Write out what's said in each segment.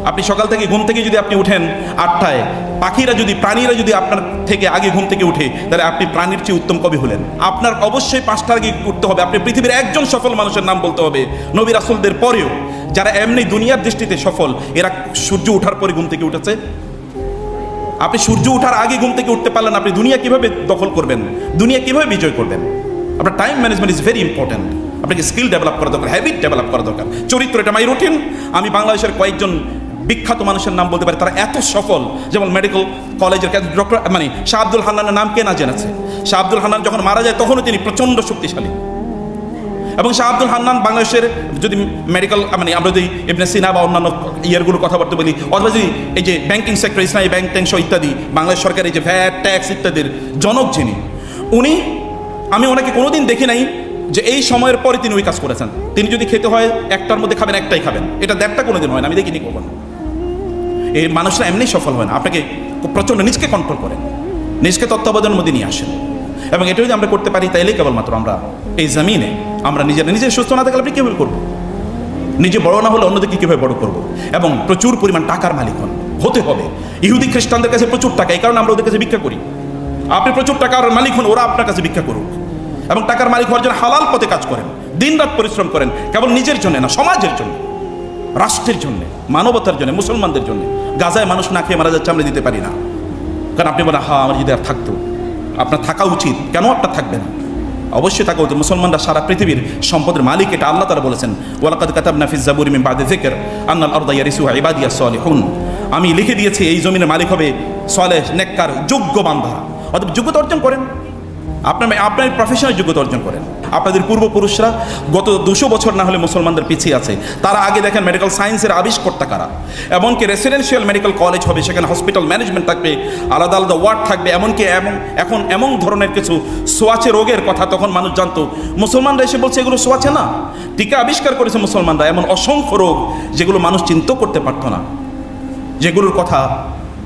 আপনি সকাল থেকে ঘুম থেকে যদি আপনি উঠেন 8টায়, প্রাণীরা যদি আপনার থেকে আগে ঘুম থেকে উঠে, তাহলে আপনি প্রাণীর চেয়ে উত্তম কবি হলেন। আপনার অবশ্যই 5টার আগে উঠতে হবে। আপনি পৃথিবীর একজন সফল মানুষের নাম বলতে হবে নবী রাসূলদের পরেও, যারা এমনি দুনিয়ার দৃষ্টিতে সফল, এরা সূর্য ওঠার পরে ঘুম থেকে উঠেছে। আপনি সূর্য ওঠার আগে ঘুম থেকে উঠতে পারলেন, আপনি দুনিয়া কিভাবে দখল করবেন, দুনিয়া কিভাবে বিজয় করবেন? আপনার time management is very important. আপনাকে স্কিল ডেভেলপ করা দরকার, হ্যাবিট ডেভেলপ করা দরকার, চরিত্র। এটা মাই রুটিন। আমি বাংলাদেশের কয়েকজন বিখ্যাত মানুষের নাম বলতে পারি, তারা এত সফল। যেমন মেডিকেল কলেজের ডক্টর শাহ আব্দুল হান্নানের নাম কে না জেনেছে? শাহ আব্দুল হান্নান যখন মারা যায় তখনও তিনি প্রচণ্ড শক্তিশালী। এবং শাহ আব্দুল হান্নান বাংলাদেশের যদি মেডিকেল আমরা যদি ইবনে সিনা বা অন্যান্য ইয়ারগুলো কথাবার্তা বলি, অথবা যদি এই যে ব্যাংকিং সেক্টর, ইসলামী ব্যাংক ট্যাংক ইত্যাদি, বাংলাদেশ সরকারের এই যে ভ্যাট ট্যাক্স ইত্যাদির জনক যিনি, আমি ওনাকে কোনোদিন দেখি নাই যে এই সময়ের পরে তিনি ওই কাজ করেছেন। তিনি যদি খেতে হয় 1টার মধ্যে খাবেন, 1টাই খাবেন, এটা 1টা কোনোদিন হয় না, আমি দেখিনি কখনো। এই মানুষরা এমনি সফল হয় না। আপনাকে প্রচণ্ড নিজকে কন্ট্রোল করেন, নিজকে তত্ত্বাবধানের মধ্যে নিয়ে আসেন। এবং এটা যদি আমরা করতে পারি, তাইলেই কেবলমাত্র আমরা এই জমিনে আমরা নিজে সুস্থ না থাকলে আপনি কীভাবে করবো? নিজে বড় না হলে অন্যদেরকে কীভাবে বড় করবো? এবং প্রচুর পরিমাণ টাকার মালিক হতে হবে। ইহুদি খ্রিস্টানদের কাছে প্রচুর টাকা, এই কারণে আমরা ওদের কাছে ভিক্ষা করি। আপনি প্রচুর টাকার মালিক হন, ওরা আপনার কাছে ভিক্ষা করুক। এবং টাকার মালিক হওয়ার জন্য হালাল পথে কাজ করেন, দিন রাত পরিশ্রম করেন, কেবল নিজের জন্য না, সমাজের জন্য, রাষ্ট্রের জন্য, মানবতার জন্য, মুসলমানদের জন্য। গাজায় মানুষ না খেয়ে মারা যাচ্ছে, আমরা দিতে পারি না। কারণ আপনি বলেন, হ্যাঁ আমার যদি আর থাকতো। আপনার থাকা উচিত। কেন আপনার থাকবে না? অবশ্যই থাকা উচিত। মুসলমানরা সারা পৃথিবীর সম্পদের মালিক, এটা আল্লাহ তাআলা বলেছেন, ওয়ালাকাদ কাতাবনা ফিজ জাবুরি মিন বাদি যিকর আন্নাল আরদা ইয়ারিসুহা ইবাদিয়াস সালিহুন। আমি লিখে দিয়েছি এই জমিনের মালিক হবে সালেহ, নেককার, যোগ্য বান্দা। অতএব যোগ্যতা অর্জন করেন, আপনার প্রফেশনাল যোগ্যতা অর্জন করেন। আপনাদের পূর্বপুরুষরা গত 200 বছর না হলে মুসলমানদের পিছিয়ে আছে। তারা আগে দেখেন মেডিকেল সায়েন্সের আবিষ্কর্তা কারা। এমনকি রেসিডেন্সিয়াল মেডিকেল কলেজ হবে, সেখানে হসপিটাল ম্যানেজমেন্ট থাকবে, আলাদা আলাদা ওয়ার্ড থাকবে। এমনকি এখন এমন ধরনের কিছু সোয়াচে রোগের কথা তখন মানুষ জানতো, মুসলমানরা এসে বলছে এগুলো সোয়াচে না। টিকা আবিষ্কার করেছে মুসলমানরা। এমন অসংখ্য রোগ যেগুলো মানুষ চিন্তাও করতে পারতো না, যেগুলোর কথা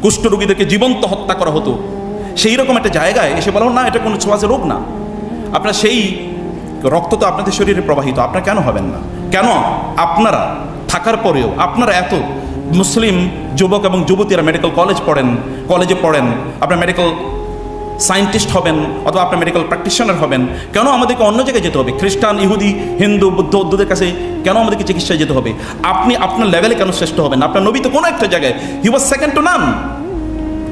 কুষ্ঠরোগীদেরকে জীবন্ত হত্যা করা হতো, সেই রকম একটা জায়গায় এসে বলো না এটা কোনো ছোঁয়াচে রোগ না। আপনার সেই রক্ত তো আপনাদের শরীরে প্রবাহিত, আপনারা কেন হবেন না? কেন আপনারা থাকার পরেও আপনারা এত মুসলিম যুবক এবং যুবতীরা মেডিকেল কলেজে পড়েন, আপনার মেডিকেল সায়েন্টিস্ট হবেন অথবা আপনার মেডিকেল প্র্যাকটিশনার হবেন, কেন আমাদেরকে অন্য জায়গায় যেতে হবে? খ্রিস্টান, ইহুদি, হিন্দু, বৌদ্ধদের কাছে কেন আমাদেরকে চিকিৎসায় যেতে হবে? আপনি আপনার লেভেলে কেন শ্রেষ্ঠ হবেন? আপনার নবী তো কোনো একটা জায়গায় হি ওয়াজ সেকেন্ড টু নান।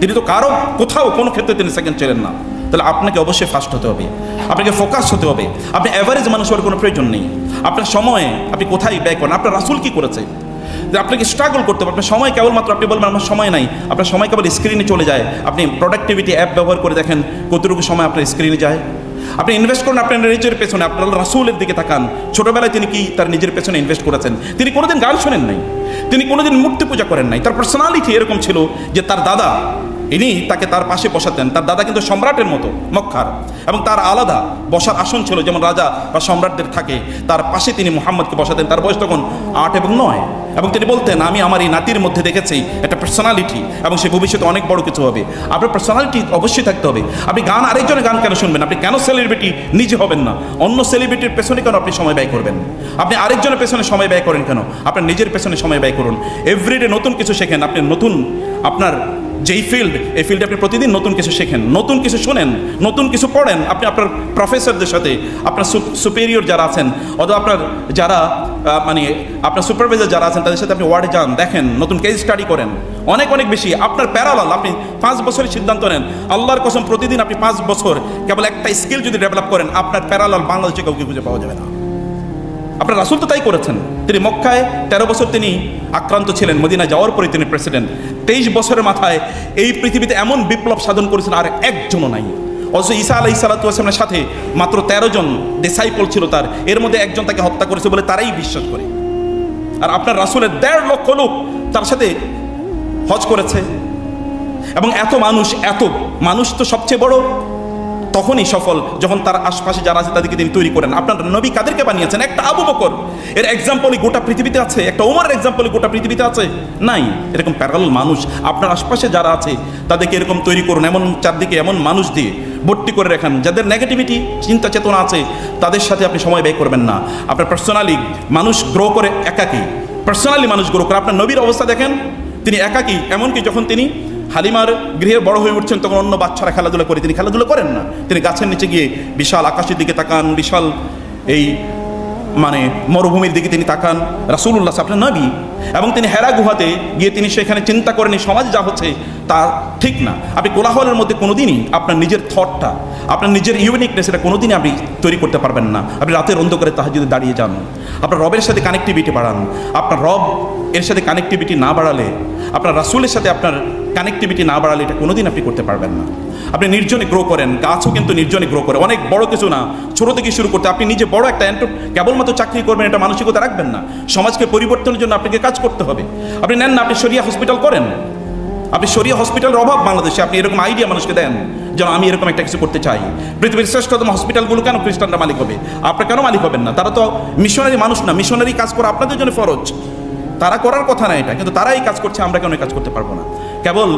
তিনি তো কারো কোথাও কোনো ক্ষেত্রে তিনি সেকেন্ড ছিলেন না। তাহলে আপনাকে অবশ্যই ফার্স্ট হতে হবে, আপনাকে ফোকাস হতে হবে। আপনি অ্যাভারেজ মানুষ হওয়ার কোনো প্রয়োজন নেই। আপনার সময়ে আপনি কোথায় ব্যয় করেন, আপনার রাসূল কী করেছে, যে আপনাকে স্ট্রাগল করতে হবে। আপনার সময় কেবলমাত্র আপনি বলবেন আমার সময় নাই, আপনার সময় কেবল স্ক্রিনে চলে যায়। আপনি প্রোডাক্টিভিটি অ্যাপ ব্যবহার করে দেখেন কতটুকু সময় আপনার স্ক্রিনে যায়। আপনি ইনভেস্ট করেন আপনার নিজের পেছনে, আপনার রাসূলের দিকে তাকান। ছোটোবেলায় তিনি কি তার নিজের পেছনে ইনভেস্ট করেছেন? তিনি কোনোদিন গান শোনেন নাই, তিনি কোনোদিন মূর্তি পূজা করেন নাই। তার পার্সোনালিটি এরকম ছিল যে তার দাদা, ইনি তাকে তার পাশে বসাতেন। তার দাদা কিন্তু সম্রাটের মতো মক্কার, এবং তার আলাদা বসার আসন ছিল, যেমন রাজা বা সম্রাটদের থাকে। তার পাশে তিনি মুহাম্মদকে বসাতেন। তার বয়স তখন 8 এবং 9, এবং তিনি বলতেন আমি আমার এই নাতির মধ্যে দেখেছি একটা পার্সোনালিটি, এবং সে ভবিষ্যতে অনেক বড় কিছু হবে। আপনার পার্সোনালিটি অবশ্যই থাকতে হবে। আপনি আরেকজনের গান কেন শুনবেন? আপনি কেন সেলিব্রিটি নিজে হবেন না? অন্য সেলিব্রিটির পেছনে কেন আপনি সময় ব্যয় করবেন? আপনি আরেকজনের পেছনে সময় ব্যয় করেন কেন? আপনার নিজের পেছনে সময় ব্যয় করুন। এভরিডে নতুন কিছু শেখেন। আপনি আপনার যেই ফিল্ড, এই ফিল্ডে আপনি প্রতিদিন নতুন কিছু শেখেন, নতুন কিছু শোনেন, নতুন কিছু পড়েন। আপনি আপনার প্রফেসরদের সাথে, আপনার সুপেরিয়র যারা আছেন অথবা আপনার যারা আপনার সুপারভাইজার যারা আছেন তাদের সাথে আপনি ওয়ার্ডে যান, দেখেন, নতুন কেস স্টাডি করেন। অনেক বেশি আপনার প্যারালাল। আপনি 5 বছরের সিদ্ধান্ত নেন, আল্লাহর কসম প্রতিদিন আপনি 5 বছর কেবল একটা স্কিল যদি ডেভেলপ করেন, আপনার প্যারালাল বাংলাদেশে কাউকে খুঁজে পাওয়া যাবে না। আপনার রাসূল তো তাই করেছেন। তিনি মক্কায় 13 বছর তিনি আক্রান্ত ছিলেন, মদিনায় যাওয়ার পরে তিনি প্রেসিডেন্ট। 23 বছরের মাথায় এই পৃথিবীতে এমন বিপ্লব সাধন করেছেন আর একজনও নাই। অথচ ঈসা আলাইহিস সালাতু ওয়াস সালামের সাথে মাত্র 13 জন ডিসাইপল ছিল তার, এর মধ্যে একজন তাকে হত্যা করেছে বলে তারাই বিশ্বাস করে। আর আপনার রাসূলের 1.5 লক্ষ লোক তার সাথে হজ করেছে। এবং এত মানুষ তো সবচেয়ে বড় তখনই সফল যখন তার আশপাশে যারা আছে তাদেরকে তিনি তৈরি করেন। আপনার নবী কাদেরকে বানিয়েছেন? একটা আবু বকর এর এক্সাম্পলই গোটা পৃথিবীতে আছে, একটা ওমরের এক্সাম্পলই গোটা পৃথিবীতে আছে? নাই। এরকম প্যারালাল মানুষ আপনার আশপাশে যারা আছে তাদেরকে এরকম তৈরি করুন। এমন চারদিকে এমন মানুষ দিয়ে ভর্তি করে রাখেন যাদের নেগেটিভিটি চিন্তা চেতনা আছে, তাদের সাথে আপনি সময় ব্যয় করবেন না। আপনার পার্সোনালি মানুষ গ্রো করে একাকী, পার্সোনালি মানুষ গ্রো করে। আপনার নবীর অবস্থা দেখেন, তিনি একাকী, এমনকি যখন তিনি হালিমার গৃহে বড় হয়ে উঠছেন তখন অন্য বাচ্চারা খেলাধুলা করে, তিনি খেলাধুলা করেন না। তিনি গাছের নিচে গিয়ে বিশাল আকাশের দিকে তাকান, বিশাল এই মানে মরুভূমির দিকে তিনি তাকান। রাসূলুল্লাহ আপনার নবী, এবং তিনি হেরা গুহাতে গিয়ে তিনি সেখানে চিন্তা করেন এই সমাজ যা হচ্ছে তা ঠিক না। আপনি কোলাহলের মধ্যে কোনোদিনই আপনার নিজের থটটা, আপনার নিজের ইউনিকনেস এটা কোনোদিনই আপনি তৈরি করতে পারবেন না। আপনি রাতের অন্ধকারে তাহাজ্জুদে দাঁড়িয়ে যান, আপনার রবের সাথে কানেক্টিভিটি বাড়ান। আপনার রব এর সাথে কানেক্টিভিটি না বাড়ালে, আপনার রাসূলের সাথে আপনার কানেক্টিভিটি না বাড়ালে এটা কোনোদিন আপনি করতে পারবেন না। আপনি নির্জনে গ্রো করেন, গাছও কিন্তু নির্জনে গ্রো করে। অনেক বড় কিছু না, ছোট থেকে শুরু করতে। আপনি নিজে বড় একটা কেবলমাত্র চাকরি করবেন এটা মানসিকতা রাখবেন না। সমাজকে পরিবর্তনের জন্য আপনাকে কাজ করতে হবে। আপনি নেন না, আপনি শরিয়া হসপিটাল করেন, আপনি শরিয়া হসপিটালের অভাব বাংলাদেশে, আপনি এরকম আইডিয়া মানুষকে দেন যেন আমি এরকম একটা কিছু করতে চাই। পৃথিবীর শ্রেষ্ঠতম হসপিটালগুলো কেন খ্রিস্টানরা মালিক হবে? আপনারা কেন মালিক হবেন না? তারা তো মিশনারি মানুষ না, মিশনারি কাজ করা আপনাদের জন্য ফরজ। তারা করার কথা না এটা, কিন্তু তারা এই কাজ করছে, আমরা কেন এই কাজ করতে পারবো না? কেবল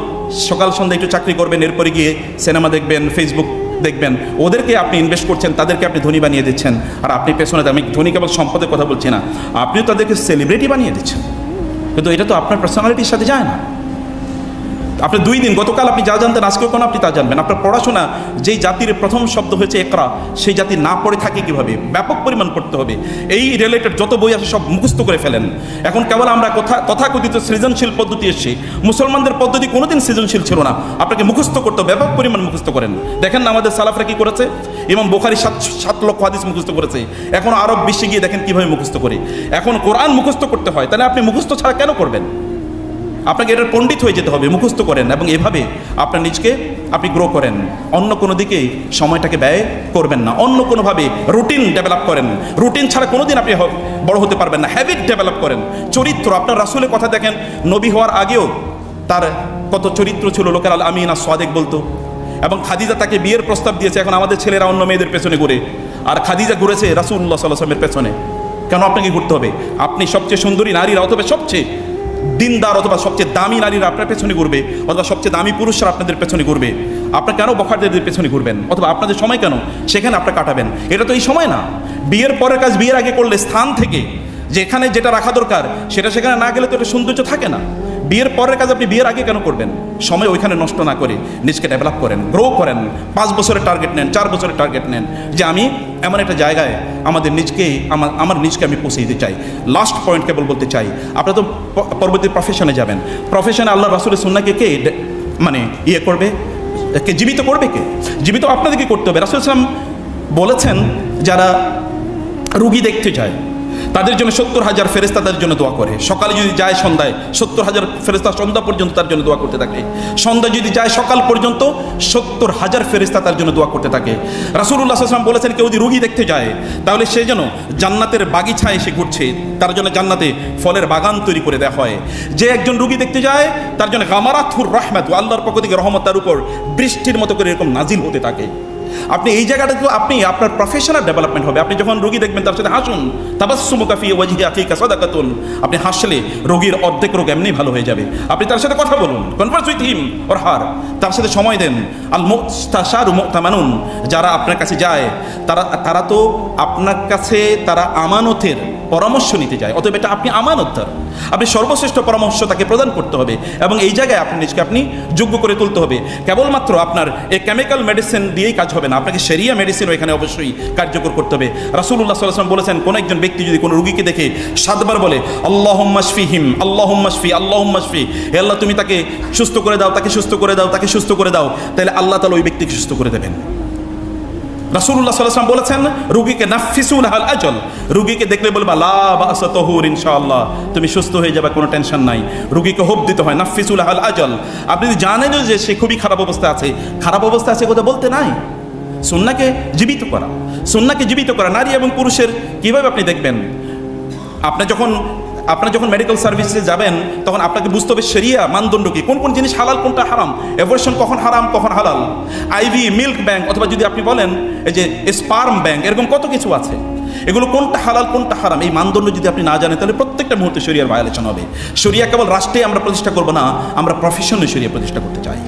সকাল সন্ধ্যা একটু চাকরি করবেন, এরপরে গিয়ে সিনেমা দেখবেন, ফেসবুক দেখবেন, ওদেরকে আপনি ইনভেস্ট করছেন, তাদেরকে আপনি ধনী বানিয়ে দিচ্ছেন। আর আপনি পেছনে, আমি ধনী কেবল সম্পদের কথা বলছি না, আপনিও তাদেরকে সেলিব্রিটি বানিয়ে দিচ্ছেন। কিন্তু এটা তো আপনার পার্সোনালিটির সাথে যায় না। আপনি 2 দিন, গতকাল আপনি যা জানতেন আজকেও কোনো আপনি তা জানবেন। আপনার পড়াশোনা, যেই জাতির প্রথম শব্দ হয়েছে একরা, সেই জাতি না পড়ে থাকে কীভাবে? ব্যাপক পরিমাণ পড়তে হবে। এই রিলেটেড যত বই আছে সব মুখস্থ করে ফেলেন। এখন কেবল আমরা তথাকথিত সৃজনশীল পদ্ধতি এসেছি, মুসলমানদের পদ্ধতি কোনোদিন সৃজনশীল ছিল না। আপনাকে মুখস্থ করতে, ব্যাপক পরিমাণ মুখস্থ করেন। দেখেন না আমাদের সালাফরা কী করেছে? ইমাম বুখারী 7 লক্ষ হাদিস মুখস্থ করেছে। এখন আরব বিশ্বে গিয়ে দেখেন কীভাবে মুখস্থ করে। এখন কোরআন মুখস্থ করতে হয়, তাহলে আপনি মুখস্থ ছাড়া কেন করবেন? আপনাকে এটার পণ্ডিত হয়ে যেতে হবে, মুখস্থ করেন, এবং এভাবে আপনার নিজকে আপনি গ্রো করেন। অন্য কোনো দিকে সময়টাকে ব্যয় করবেন না, অন্য কোনোভাবে রুটিন ডেভেলপ করেন। রুটিন ছাড়া কোনোদিন আপনি বড় হতে পারবেন না। হ্যাবিট ডেভেলপ করেন। চরিত্র, আপনার রাসূলের কথা দেখেন, নবী হওয়ার আগেও তার কত চরিত্র ছিল, লোকের আল আমিন আর সাদেক বলতো। এবং খাদিজা তাকে বিয়ের প্রস্তাব দিয়েছে। এখন আমাদের ছেলেরা অন্য মেয়েদের পেছনে ঘুরে, আর খাদিজা ঘুরেছে রাসূলুল্লাহ সাল্লাল্লাহু আলাইহি ওয়াসাল্লামের পেছনে। কেন আপনাকে ঘুরতে হবে? আপনি সবচেয়ে সুন্দরী নারীরা, অথবা সবচেয়ে দিনদার অথবা সবচেয়ে দামি নারীরা আপনার পেছনে ঘুরবে, অথবা সবচেয়ে দামি পুরুষরা আপনাদের পেছনে ঘুরবে। আপনার কেন বখারদের পেছনে ঘুরবেন? অথবা আপনাদের সময় কেন সেখানে আপনার কাটাবেন? এটা তো এই সময় না। বিয়ের পরের কাজ বিয়ের আগে করলে স্থান থেকে যেখানে যেটা রাখা দরকার সেটা সেখানে না গেলে তো এটা সৌন্দর্য থাকে না। বিয়ের পরের কাজ আপনি বিয়ের আগে কেন করবেন? সময় ওইখানে নষ্ট না করে নিজকে ডেভেলপ করেন, গ্রো করেন। 5 বছরের টার্গেট নেন, 4 বছরের টার্গেট নেন, যে আমি এমন একটা জায়গায় আমাদের নিজকে, আমার নিজকে আমি পৌঁছে দিতে চাই। লাস্ট পয়েন্ট কেবল বলতে চাই, আপনারা তো পরবর্তী প্রফেশনে যাবেন। প্রফেশনে আল্লাহ রাসূলের সুন্নাহকে কে মানে ইয়ে করবে, কে জীবিত করবে? কে জীবিত? আপনাদেরকে করতে হবে। রাসূল সাল্লাল্লাহু আলাইহি ওয়াসাল্লাম বলেছেন, যারা রুগী দেখতে যায় তাদের জন্য 70,000 ফেরেশতা তাদের জন্য দোয়া করে। সকালে যদি যায় সন্ধ্যায় 70,000 ফেরেশতা সন্ধ্যা পর্যন্ত তার জন্য দোয়া করতে থাকে। সন্ধ্যা যদি যায় সকাল পর্যন্ত 70,000 ফেরেশতা তার জন্য দোয়া করতে থাকে। রাসূলুল্লাহ সাল্লাল্লাহু আলাইহি ওয়াসাল্লাম বলেছেন, কেউ যদি রুগী দেখতে যায় তাহলে সে যেন জান্নাতের বাগিচায় এসে ঘুরছে, তার জন্য জান্নাতে ফলের বাগান তৈরি করে দেওয়া হয়। যে একজন রুগী দেখতে যায় তার জন্য গামারাতুর রাহমাত, আল্লাহর পক্ষ থেকে রহমত তার উপর বৃষ্টির মতো করে এরকম নাজিল হতে থাকে। আপনি এই জায়গাটা তো আপনি আপনার প্রফেশনাল ডেভেলপমেন্ট হবে। আপনি যখন রোগী দেখবেন তার সাথে হাসুন, তাবাসসুমুকা ফি ওয়াজহি আখিকা সাদাকাতুন। আপনি হাসলে রোগীর অর্ধেক রোগ এমনি ভালো হয়ে যাবে। আপনি তার সাথে কথা বলুন, Converse with him or her, তার সাথে সময় দেন। আল মুস্তাশারু মুতামানুন, যারা আপনার কাছে যায় তারা তো আপনার কাছে তারা আমানতের পরামর্শ নিতে যায়, অতএব এটা আপনি আমানতদার। আপনি সর্বশ্রেষ্ঠ পরামর্শ তাকে প্রদান করতে হবে, এবং এই জায়গায় আপনি নিজকে আপনি যোগ্য করে তুলতে হবে। কেবলমাত্র আপনার এই কেমিক্যাল মেডিসিন দিয়েই কাজ হবে না, আপনাকে শরিয়া মেডিসিনও এখানে অবশ্যই কার্যকর করতে হবে। রাসূলুল্লাহ সাল্লাল্লাহু আলাইহি ওয়াসাল্লাম বলেছেন, কোন একজন ব্যক্তি যদি কোনো রোগীকে দেখে 7 বার বলে আল্লাহুম্মা শফিহিম, আল্লাহুম্মা শফি, আল্লাহুম্মা শফি, হে আল্লাহ তুমি তাকে সুস্থ করে দাও, তাকে সুস্থ করে দাও, তাকে সুস্থ করে দাও, তাহলে আল্লাহ তাআলা ওই ব্যক্তিকে সুস্থ করে দেবেন। রাসূলুল্লাহ সাল্লাল্লাহু আলাইহি ওয়াসাল্লাম বলেছেন, রোগীকে নাফিসু লাহাল আজল, রোগীকে দেখলে বলবা লা বাসা তাহুর, ইনশাআল্লাহ তুমি সুস্থ হয়ে যাবে, কোনো টেনশন নাই। রোগীকে হোপ দিতে হয়, নাফিসু লাহাল আজল। আপনি জানেন যে সে খুবই খারাপ অবস্থা আছে, খারাপ অবস্থা আছে কথা বলতে নাই। সুন্নাহকে জীবিত করা, সুন্নাহকে জীবিত করা। নারী এবং পুরুষের কিভাবে আপনি দেখবেন? আপনার যখন মেডিকেল সার্ভিসে যাবেন তখন আপনাকে বুঝতে হবে শরিয়া মানদণ্ড কি, কোন কোন জিনিস হালাল কোনটা হারাম, অ্যাবর্শন কখন হারাম কখন হালাল, আইভি মিল্ক ব্যাংক অথবা যদি আপনি বলেন এই যে স্পার্ম ব্যাংক, এরকম কত কিছু আছে। এগুলো কোনটা হালাল কোনটা হারাম, এই মানদণ্ড যদি আপনি না জানেন তাহলে প্রত্যেকটা মুহূর্তে শরিয়ার ভায়োলেশন হবে। শরিয়া কেবল রাষ্ট্রে আমরা প্রতিষ্ঠা করব না, আমরা প্রফেশনালি শরিয়া প্রতিষ্ঠা করতে চাই।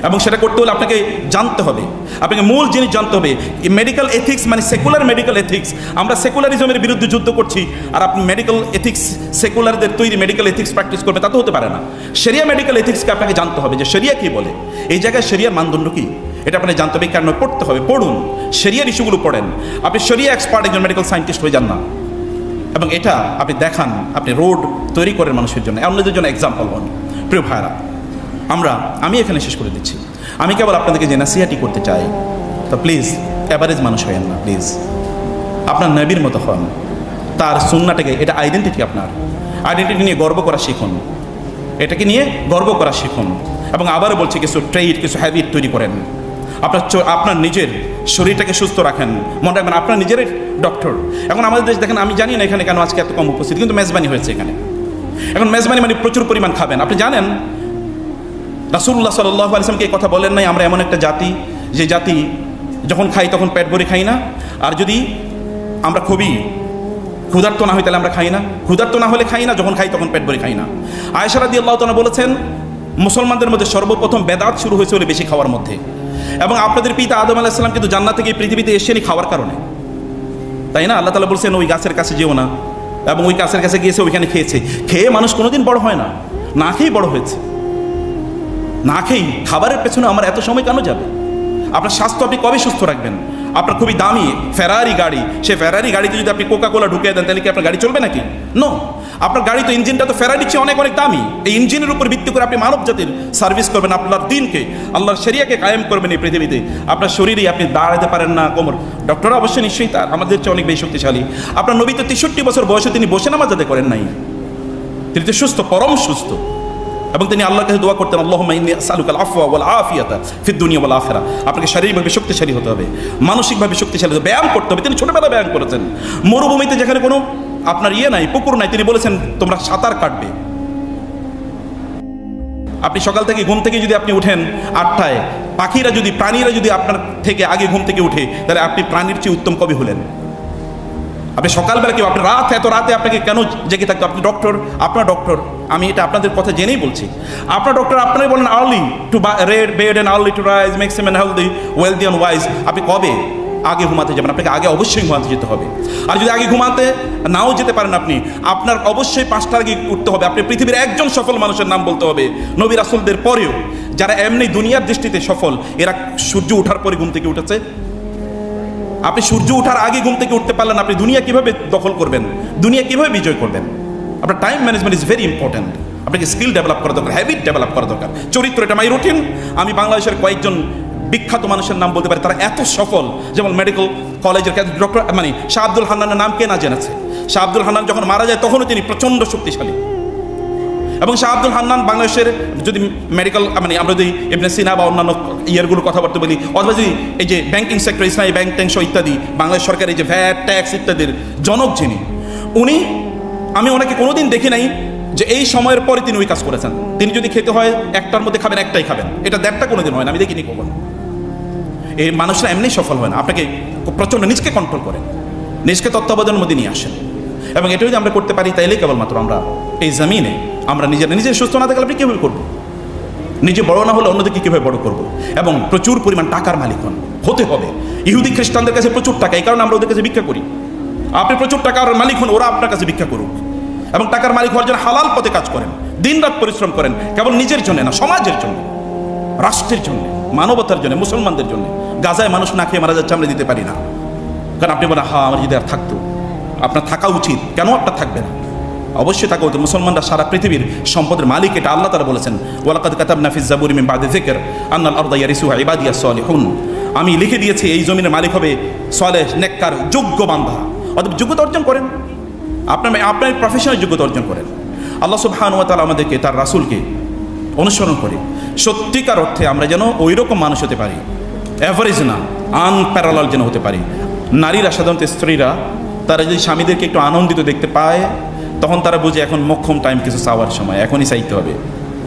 এবং সেটা করতে হলে আপনাকে জানতে হবে, আপনাকে মূল জিনিস জানতে হবে। মেডিকেল এথিক্স মানে সেকুলার মেডিকেল এথিক্স। আমরা সেকুলারিজমের বিরুদ্ধে যুদ্ধ করছি, আর আপনি মেডিকেল এথিক্স, সেকুলারদের তৈরি মেডিকেল এথিক্স প্র্যাকটিস করবে, তা তো হতে পারে না। শরিয়া মেডিকেল এথিক্সকে আপনাকে জানতে হবে যে শরিয়া কী বলে, এই জায়গায় শরিয়ার মানদণ্ড কী, এটা আপনাকে জানতে হবে। কেন পড়তে হবে, পড়ুন, শরিয়ার ইস্যুগুলো পড়েন। আপনি শরিয়া এক্সপার্ট একজন মেডিকেল সায়েন্টিস্ট হয়ে যান না, এবং এটা আপনি দেখান, আপনি রোড তৈরি করেন মানুষের জন্য, অন্যদের জন্য এক্সাম্পল হন। প্রিয় ভাইরা, আমি এখানে শেষ করে দিচ্ছি। আমি কেবল আপনাদেরকে যে নাসিহাটি করতে চাই, তো প্লিজ অ্যাভারেজ মানুষ হয়েন না, প্লিজ আপনার নবীর মতো হন, তার সুন্নাটাকে, এটা আইডেন্টিটি, আপনার আইডেন্টিটি নিয়ে গর্ব করা শিখুন, এটাকে নিয়ে গর্ব করা শিখুন। এবং আবারও বলছি, কিছু ট্রেড, কিছু হ্যাবিট তৈরি করেন। আপনার নিজের শরীরটাকে সুস্থ রাখেন, মনে রাখবেন আপনার নিজের ডক্টর। এখন আমাদের দেশ দেখেন, আমি জানি না এখানে কেন আজকে এত কম উপস্থিত, কিন্তু মেজবানি হয়েছে এখানে। এখন মেজবানি মানে প্রচুর পরিমাণ খাবেন। আপনি জানেন রাসূলুল্লাহ সাল্লাল্লাহু আলাইহি ওয়াসাল্লামকে এই কথা বলেন নাই, আমরা এমন একটা জাতি, যে জাতি যখন খাই তখন পেট ভরে খাই না, আর যদি আমরা খুবই ক্ষুধার্ত না হই তাহলে আমরা খাই না, ক্ষুধার্ত না হলে খাই না, যখন খাই তখন পেট ভরে খাই না। আয়েশা রাদিয়াল্লাহু তাআলা বলেছেন, মুসলমানদের মধ্যে সর্বপ্রথম বেদাত শুরু হয়েছিল বেশি খাওয়ার মধ্যে, এবং আপনাদের পিতা আদম আলাইহিস সালাম কিন্তু জান্নাত থেকে পৃথিবীতে এসেছেন খাওয়ার কারণে, তাই না? আল্লাহ তাআলা বলছেন ওই গাছের কাছে যেও না, এবং ওই গাছের কাছে গিয়েছে, ওইখানে খেয়েছে। খেয়ে মানুষ কোনোদিন বড় হয় না, না খেয়েই বড় হয়েছে। না খেয়েই খাবারের পেছনে আমার এত সময় কেন যাবে? আপনার স্বাস্থ্য আপনি কবে সুস্থ রাখবেন? আপনার খুবই দামি ফেরারি গাড়ি, সে ফেরারি গাড়িতে যদি আপনি কোকা কোলা ঢুকিয়ে দেন, তাহলে কি আপনার গাড়ি চলবে নাকি? নো, আপনার গাড়ি তো, ইঞ্জিনটা তো ফেরারির চেয়ে অনেক অনেক দামি। এই ইঞ্জিনের উপর ভিত্তি করে আপনি মানব জাতির সার্ভিস করবেন, আপনার দিনকে, আল্লাহর শরিয়াকে কায়েম করবেন এই পৃথিবীতে। আপনার শরীরেই আপনি দাঁড়াতে পারেন না, কোমর, ডক্টর অবশ্যই নিশ্চয়ই তার আমাদের চেয়ে অনেক বেশি শক্তিশালী। আপনার নবী তো 63 বছর বয়সে তিনি বসে নামাজ আদায় করেন নাই, তিনি তো সুস্থ, পরম সুস্থ, এবং তিনি আল্লাহর কাছে দোয়া করতেন, আল্লাহুম্মা ইন্নী আসআলুকাল আফওয়া ওয়াল আফিয়াতা ফিদ দুনিয়া ওয়াল আখিরা। আপনাকে শারীরিকভাবে শক্তিশালী হতে হবে, মানসিকভাবে শক্তিশালী হতে হবে, ব্যায়াম করতে হবে। তিনি ছোটবেলায় ব্যায়াম করেছেন। মরুভূমিতে যেখানে কোনো আপনার নাই, পুকুর নাই, তিনি বলেছেন তোমরা সাঁতার কাটবে। আপনি সকাল থেকে ঘুম থেকে যদি আপনি উঠেন 8টায়, প্রাণীরা যদি আপনার থেকে আগে ঘুম থেকে উঠে, তাহলে আপনি প্রাণীর চেয়ে উত্তম কবি হলেন। আপনি সকালবেলা কেউ, আপনি এত রাতে আপনাকে কেন জেগে থাকতো? আপনি ডক্টর, আপনার ডক্টর, আমি এটা আপনাদের কথা জেনেই বলছি, আপনার ডক্টর আপনারাই বলেন early to bed and early to rise makes him healthy, wealthy and wise. আপনি কবে আগে ঘুমাতে যাবেন? আপনাকে আগে অবশ্যই ঘুমাতে যেতে হবে। আর যদি আগে ঘুমাতে নাও যেতে পারেন, আপনার অবশ্যই 5টার আগে উঠতে হবে। আপনি পৃথিবীর একজন সফল মানুষের নাম বলতে হবে, নবী রাসূলদের পরেও, যারা এমনি দুনিয়ার দৃষ্টিতে সফল, এরা সূর্য ওঠার পরে ঘুম থেকে উঠেছে। আপনি সূর্য ওঠার আগে ঘুম থেকে উঠতে পারলেন, আপনি দুনিয়া কিভাবে দখল করবেন, দুনিয়া কিভাবে বিজয় করবেন? আপনার time management is very important. আপনাকে স্কিল ডেভেলপ করা দরকার, হ্যাবিট ডেভেলপ করা দরকার, চরিত্র, এটা মাই রুটিন। আমি বাংলাদেশের কয়েকজন বিখ্যাত মানুষের নাম বলতে পারি, তারা এত সফল, যেমন মেডিকেল কলেজের ডক্টর শাহ আব্দুল হান্নানের নাম কে না জেনেছে? শাহ আব্দুল হান্নান যখন মারা যায় তখনও তিনি প্রচণ্ড শক্তিশালী। এবং শাহ আব্দুল হান্নান বাংলাদেশের যদি মেডিকেল, আমরা যদি ইবনে সিনা বা অন্যান্য ইয়ারগুলো কথাবার্তা বলি, অথবা যদি এই যে ব্যাংকিং সেক্টর, ইসলামী ব্যাংক ট্যাংক ইত্যাদি, বাংলাদেশ সরকারের যে ভ্যাট ট্যাক্স ইত্যাদির জনক যিনি, আমি ওনাকে কোনোদিন দেখি নাই যে এই সময়ের পরে তিনি ওই কাজ করেছেন। তিনি যদি খেতে হয় 1টার মধ্যে খাবেন, 1টাই খাবেন, এটা 1.5টা কোনোদিন হয় না, আমি দেখিনি কখনো। এই মানুষরা এমনি সফল হয় না। আপনাকে প্রচণ্ড নিজকে কন্ট্রোল করেন, নিজকে তত্ত্বাবধানের মধ্যে নিয়ে আসেন, এবং এটা যদি আমরা করতে পারি, তাইলেই কেবলমাত্র আমরা এই জমিনে, আমরা নিজে সুস্থ না থাকলে আপনি কীভাবে করবো? নিজে বড় না হলে অন্যদেরকে কীভাবে বড় করবো? এবং প্রচুর পরিমাণ টাকার মালিক হতে হবে। ইহুদি খ্রিস্টানদের কাছে প্রচুর টাকা, এই কারণে আমরা ওদের কাছে ভিক্ষা করি। আপনি প্রচুর টাকার মালিক হন, ওরা আপনার কাছে ভিক্ষা করুক, এবং টাকার মালিক হওয়ার জন্য হালাল পথে কাজ করেন, দিনরাত পরিশ্রম করেন, কেবল নিজের জন্য না, সমাজের জন্য, রাষ্ট্রের জন্য, মানবতার জন্য, মুসলমানদের জন্য। গাজায় মানুষ না খেয়ে মারা যাচ্ছে, আমরা দিতে পারি না। কারণ আপনি বলেন, আমার যদি আর থাকতো, আপনার থাকা উচিত, কেন আপনার থাকবে না? অবশ্যই থাকা উচিত। মুসলমানরা সারা পৃথিবীর সম্পদের মালিক, এটা আল্লাহ তাআলা বলেছেন, ওয়ালাকাদ কাতাবনা ফিজ জাবুরি মিন বাদি যিকর আন্নাল আরদা ইয়ারিসুহা ইবাদিয়াস সালিহুন। আমি লিখে দিয়েছি এই জমিনের মালিক হবে সালেহ, নেককার, যোগ্য বান্দা। অতএব যোগ্যতা অর্জন করেন, আপনার প্রফেশনাল যোগ্যতা অর্জন করেন। আল্লাহ সুবহানাহু ওয়া তাআলা আমাদেরকে, তার রাসূলকে অনুসরণ করে সত্যিকার অর্থে আমরা যেন ওই রকম মানুষ হতে পারি, অ্যাভারেজ না, আনপ্যারালাল যেন হতে পারি। নারীরা, সাধারণত স্ত্রীরা, তারা যদি স্বামীদেরকে একটু আনন্দিত দেখতে পায়, তখন তারা বুঝে এখন মোক্ষম টাইম কিছু চাওয়ার সময়, এখনই চাইতে হবে,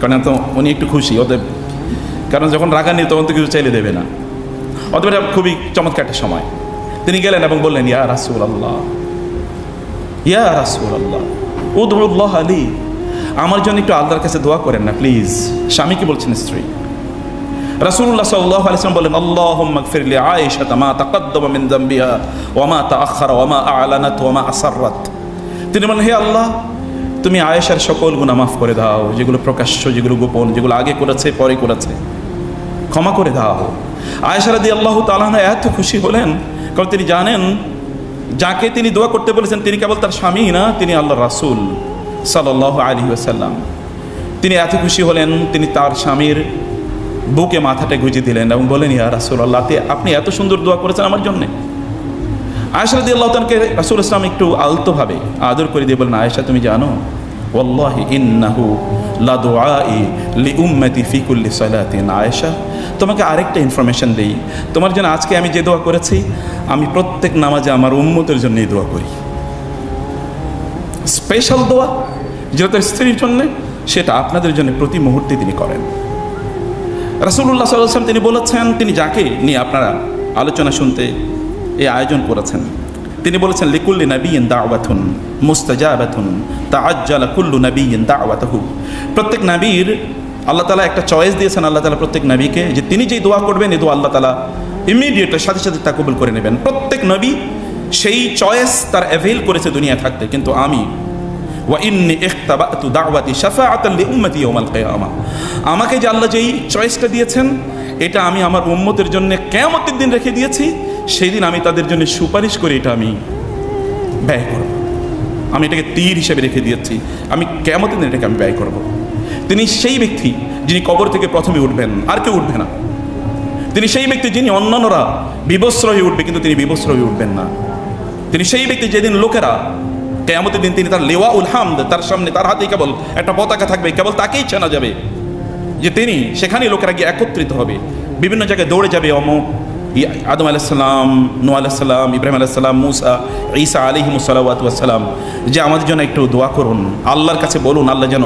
কারণ তো উনি একটু খুশি ওদের, কারণ যখন রাগান্বিত তখন তো কিছু চাইলে দেবে না। অতএব এটা খুবই চমৎকার একটা সময়। তিনি গেলেন এবং বললেন, ইয়া রাসূলুল্লাহ, ইয়া রাসূলুল্লাহ, উদউল্লাহ আলী, আমার জন্য একটু আল্লাহর কাছে দোয়া করেন না প্লিজ। স্বামী কি বলছেন? স্ত্রী রাসূলুল্লাহ সাল্লাল্লাহু আলাইহি ওয়াসাল্লাম বলেন, আল্লাহুম্মা গফির লি আয়েশা মা তাকাদ্দামা মিন যামবিহা ওয়া মা তাআখারা ওয়া মা আ'লানাত ওয়া মা আসররাত। তিনি বলেন, হে আল্লাহ, তুমি আয়েশার সকল গুনাহ মাফ করে দাও, যেগুলো প্রকাশ্য, যেগুলো গোপন, যেগুলো আগে করেছে পরে করেছে, ক্ষমা করে দাও। আয়েশা রাদিয়াল্লাহু তাআলা আনহা এত খুশি হলেন, কারণ তিনি জানেন যাকে তিনি দোয়া করতে বলেছেন তিনি কেবল তার স্বামী না, তিনি আল্লাহর রাসূল সাল্লাল্লাহু আলাইহি ওয়াসাল্লাম। তিনি এত খুশি হলেন, তিনি তার স্বামীর বুকে মাথাটা গুঁজে দিলেন এবং বলেন, ইয়া রাসূলুল্লাহ, আপনি এত সুন্দর দোয়া করেছেন আমার জন্যে। আয়েশা রাদিয়াল্লাহু তাআলাকে রাসূল ইসলাম একটু আলতোভাবে আদর করে দিয়ে বলেন, আয়েশা, তুমি জানো, ওয়াল্লাহি ইন্নাহু লা দুআই লি উম্মতি ফি কুল্লি সালাতিন। আয়েশা, তোমাকে আরেকটা ইনফরমেশন দেই, তোমার জন্য আজকে আমি যে দোয়া করেছি, আমি প্রত্যেক নামাজে আমার উম্মতের জন্য এই দোয়া করি। স্পেশাল দোয়া যেটা তার স্ত্রীর জন্য, সেটা আপনাদের জন্য প্রতি মুহূর্তে তিনি করেন। রাসূলুল্লাহ সাল্লাল্লাহু আলাইহি ওয়াসাল্লাম তিনি বলেছেন, তিনি যাকে নিয়ে আপনারা আলোচনা শুনতে এই আয়োজন করেছেন, তিনি বলেছেন, লিকুল্লি নাবিয়্যিন দাওয়াতুন মুস্তাজাবাতুন তাআজ্জালা কুল্লু নাবিয়্যিন দাওয়াতাহু। প্রত্যেক নবীর আল্লাহ তাআলা একটা চয়েস দিয়েছেন, আল্লাহ তাআলা প্রত্যেক নবীকে, যে তিনি যেই দোয়া করবেন এই দোয়া আল্লাহ তাআলা ইমিডিয়েটলি সাথে সাথে তা কবুল করে নেবেন। প্রত্যেক নবী সেই চয়েস তার অ্যাভেল করেছে দুনিয়া থাকতে, কিন্তু আমি ওয়া ইন্নী ইখতাবাতু দাওয়াতি শাফাআতান লি উম্মতি ইয়াউমাল কিয়ামা, আমাকে যে আল্লাহ যেই চয়েসটা দিয়েছেন, এটা আমি আমার উম্মতের জন্য কিয়ামতের দিন রেখে দিয়েছি। সেই দিন আমি তাদের জন্য সুপারিশ করে এটা আমি ব্যয় করব। আমি এটাকে তীর হিসেবে রেখে দিয়েছি, আমি কিয়ামতের দিন এটাকে আমি ব্যয় করব। তিনি সেই ব্যক্তি যিনি কবর থেকে প্রথমে উঠবেন, আর কেউ উঠবে না। তিনি সেই ব্যক্তি যিনি অন্যান্যরা বিবস্ত্র হয়ে উঠবে, কিন্তু তিনি বিবস্ত্র হয়ে উঠবেন না। তিনি সেই ব্যক্তি যেদিন লোকেরা কিয়ামতের দিন তিনি তার লিওয়াউল হামদ, তার সামনে তার হাতে কেবল একটা পতাকা থাকবে, কেবল তাকেই চেনা যাবে যে তিনি, সেখানেই লোকেরা গিয়ে একত্রিত হবে, বিভিন্ন জায়গায় দৌড়ে যাবে। আদম আলাইহিস সালাম, নূহ আলাইহিস সালাম, ইব্রাহিম আলাইহিস সালাম, মুসা, ঈসা আলাইহিমুস সালাওয়াতু ওয়াস সালাম, যে আমাদের জন্য একটু দোয়া করুন, আল্লাহর কাছে বলুন, আল্লাহ যেন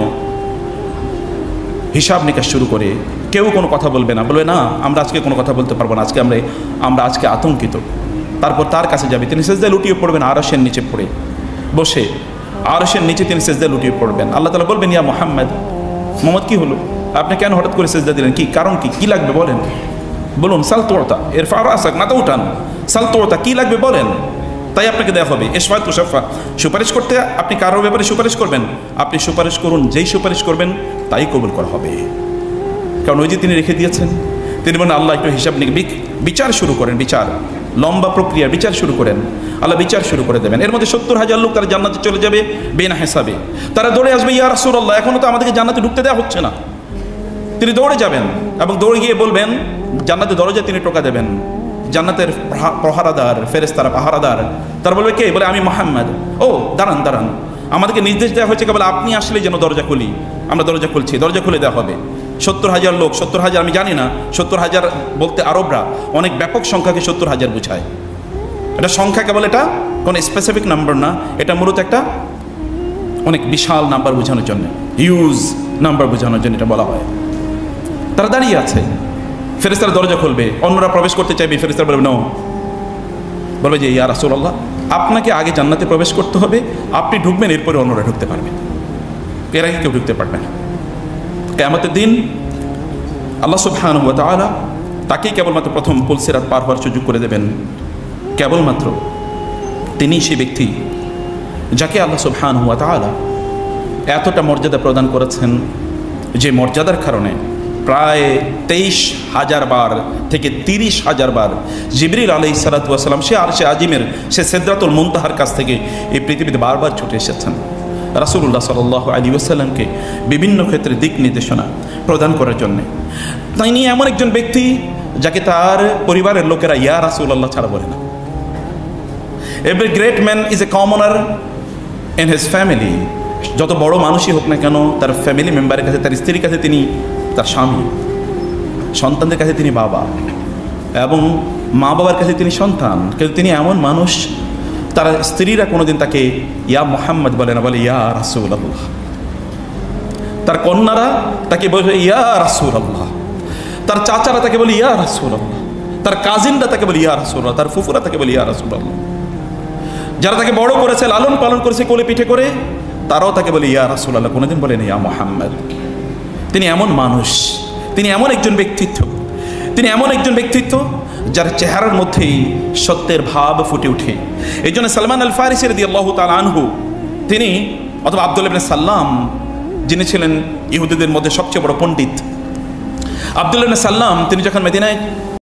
হিসাব নিকাশ শুরু করে। কেউ কোনো কথা বলবে না, বলবে না আমরা আজকে কোনো কথা বলতে পারবো না, আজকে আমরা আজকে আতঙ্কিত। তারপর তার কাছে যাবে, তিনি সিজদায় লুটিয়ে পড়বেন, আরশের নিচে পড়ে বসে, আরশের নিচে তিনি সিজদায় লুটিয়ে পড়বেন। আল্লাহ তাআলা বলবেন, ইয়া মুহাম্মদ, মোহাম্মদ কি হলো, আপনি কেন হঠাৎ করে সিজদা দিলেন, কি কারণ, কি লাগবে বলেন, বলুন। সাল তোরতা ইরফা রাসাক, মাথা উঠান, সাল তোরতা, কি লাগবে বলেন, তাই আপনাকে দেওয়া হবে। ইশফা তুশাফা, সুপারিশ করতে আপনি কারোর ব্যাপারে সুপারিশ করবেন, আপনি সুপারিশ করুন, যেই সুপারিশ করবেন তাই কবুল করা হবে, কারণ ওই যে তিনি রেখে দিয়েছেন। তিনি বলেন, আল্লাহ একটু হিসাব বিচার শুরু করেন, বিচার, লম্বা প্রক্রিয়া, বিচার শুরু করেন। আল্লাহ বিচার শুরু করে দেবেন। এর মধ্যে 70,000 লোক তারা জান্নাতে চলে যাবে বিনা হিসাবে। তারা দৌড়ে আসবে, ইয়া রাসূলুল্লাহ, এখনো তো আমাদেরকে জান্নাতে ঢুকতে দেওয়া হচ্ছে না। তিনি দৌড়ে যাবেন এবং দৌড়ে গিয়ে বলবেন, জান্নাতের দরজা তিনি টোকা দেবেন। জান্নাতের প্রহারাদার, ফেরেশতারা পাহারাদার, তারা বলবে, কে? বলে, আমি মুহাম্মদ। ও দাঁড়ান দাঁড়ান, আমাদেরকে নির্দেশ দেওয়া হয়েছে কেবল আপনি আসলে যেন দরজা খুলি। আমরা দরজা খুলছি, দরজা খুলে দেওয়া হবে। 70,000 লোক, 70,000 আমি জানি না, 70,000 বলতে আরবরা অনেক ব্যাপক সংখ্যাকে 70,000 বোঝায়। এটা সংখ্যা কেবল, এটা কোনো স্পেসিফিক নাম্বার না, এটা মূলত একটা অনেক বিশাল নাম্বার বোঝানোর জন্য, হিউজ নাম্বার বোঝানোর জন্য এটা বলা হয়। তারা দাঁড়িয়ে আছে, ফেরেশতারা দরজা খুলবে, অন্যরা প্রবেশ করতে চাইবে, ফেরেশতারা বলবে নো, বলবে যে ইয়া রাসূলুল্লাহ, আপনাকে আগে জান্নাতে প্রবেশ করতে হবে, আপনি ঢুকবেন, এরপরে অন্যরা ঢুকতে পারবে, এর আগে কেউ ঢুকতে পারবে না। কিয়ামতের দিন আল্লাহ সুবহানাহু ওয়া তাআলা তাকেই কেবলমাত্র প্রথম পুলসিরাত পার হওয়ার সুযোগ করে দেবেন। কেবলমাত্র তিনি সেই ব্যক্তি যাকে আল্লাহ সুবহানাহু ওয়া তাআলা এতটা মর্যাদা প্রদান করেছেন, যে মর্যাদার কারণে প্রায় 23,000 বার থেকে 30,000 বার জিবরিল আলাইহিস সালাতু ওয়াস সালাম সে আরশে আজিমের, সে সিদরাতুল মুনতাহার কাছ থেকে এই পৃথিবীতে বারবার ছুটে এসেছেন রাসূলুল্লাহ সাল্লাল্লাহু আলাইহি ওয়াসাল্লামকে বিভিন্ন ক্ষেত্রে দিক নির্দেশনা প্রদান করার জন্যে। তিনি এমন একজন ব্যক্তি যাকে তার পরিবারের লোকেরা ইয়া রাসূলুল্লাহ ছাড়া বলে না। Every great man is a কমনার in his family. যত বড় মানুষই হোক না কেন, তার ফ্যামিলি মেম্বারের কাছে, তার স্ত্রীর কাছে তিনি তার স্বামী, সন্তানদের কাছে তিনি বাবা, এবং মা বাবার কাছে তিনি সন্তান। কিন্তু তিনি এমন মানুষ, তার স্ত্রীরা কোনোদিন তাকে ইয়া মুহাম্মদ বলে না, বলে ইয়া রাসূলুল্লাহ। তার কন্যারা তাকে বলে ইয়া রাসূলুল্লাহ, তার চাচারা তাকে বলে ইয়া রাসূলুল্লাহ, তার কাজিনরা তাকে বলে ইয়া রাসূলুল্লাহ, তার ফুফুরা তাকে বলে ইয়া রাসূলুল্লাহ। যারা তাকে বড় করেছে, লালন পালন করেছে কোলে পিঠে করে, তারাও তাকে বলে ইয়া রাসূলুল্লাহ, কোনোদিন বলেন ইয়া মুহাম্মদ। তিনি এমন মানুষ, তিনি এমন একজন ব্যক্তিত্ব তিনি এমন একজন ব্যক্তিত্ব যার চেহারার মধ্যেই সত্যের ভাব ফুটে ওঠে। এই জন্য সালমান আল ফারিসি রাদিয়াল্লাহু তাআলা আনহু তিনি, অথবা আব্দুল্লাহ ইবনে সাল্লাম, যিনি ছিলেন ইহুদিদের মধ্যে সবচেয়ে বড় পণ্ডিত, আব্দুল্লাহ ইবনে সাল্লাম তিনি যখন মদিনায়